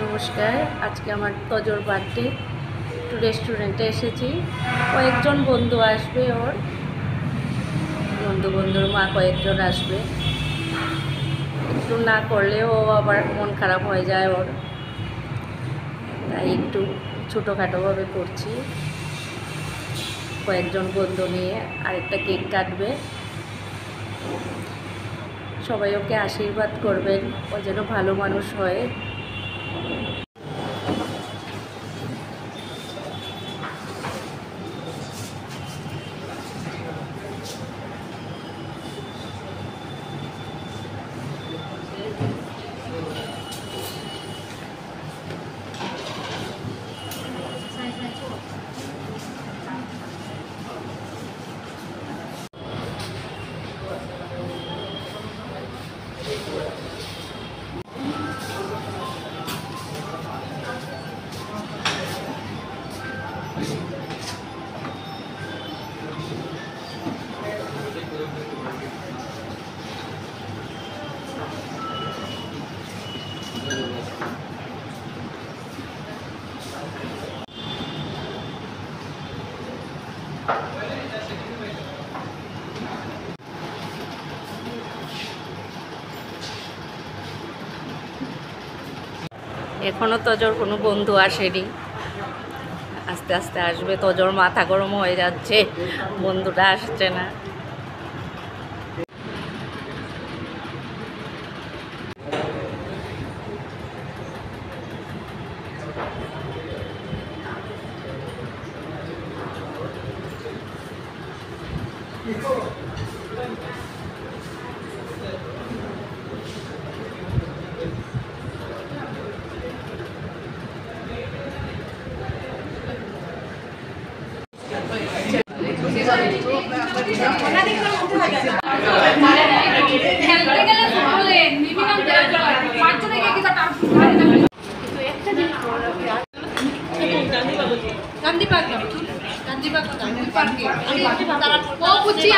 নমস্কার। আজকে আমার তজোর বার্থডে। একটু রেস্টুরেন্টে এসেছি। কয়েকজন বন্ধু আসবে, ওর বন্ধুর মা কয়েকজন আসবে। একটু না করলে ও আবার মন খারাপ হয়ে যায় ওর, তাই একটু ছোটোখাটোভাবে করছি। কয়েকজন বন্ধু নিয়ে আরেকটা কেক কাটবে। সবাই ওকে আশীর্বাদ করবেন, ও যেন ভালো মানুষ হয়। এখনও তজোর কোনো বন্ধু আসেনি, আস্তে আস্তে আসবে। তজোর মাথা গরম হয়ে যাচ্ছে, বন্ধুটা আসছে না।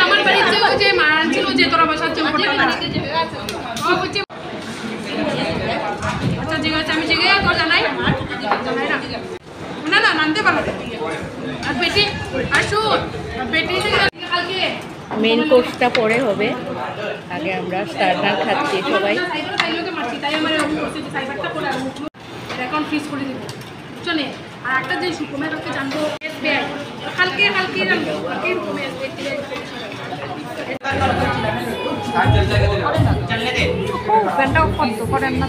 আমার বাড়িতে যে মা ছিল যে তোরা বসার আচ্ছা ঠিক আছে, আমি জিজ্ঞে তোর জানাই না না নামতে পারো। আর বেটি আর শুন বেটি কালকে মেন কোর্সটা পরে হবে, আগে আমরা স্টার্টার খাচ্ছি সবাই। এখন ফ্রিজ করে দিব চলে। আর একটা যে সুকুমের কাছে জানবো কালকে কালকে জানবো ফ্যানটাও বন্ধ করেন না।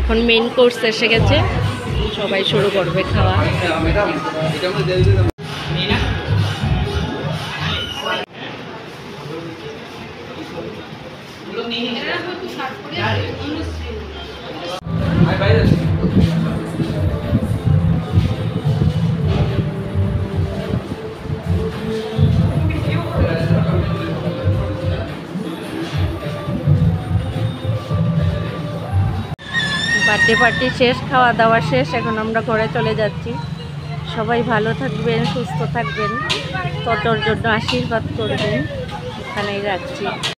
এখন মেইন কোর্স এসে গেছে, সবাই শুরু করবে খাওয়া। বার্থডে পার্টি শেষ, খাওয়া দাওয়া শেষ, এখন আমরা ঘরে চলে যাচ্ছি। সবাই ভালো থাকবেন, সুস্থ থাকবেন, ততর জন্য আশীর্বাদ করবেন। এখানেই রাখছি।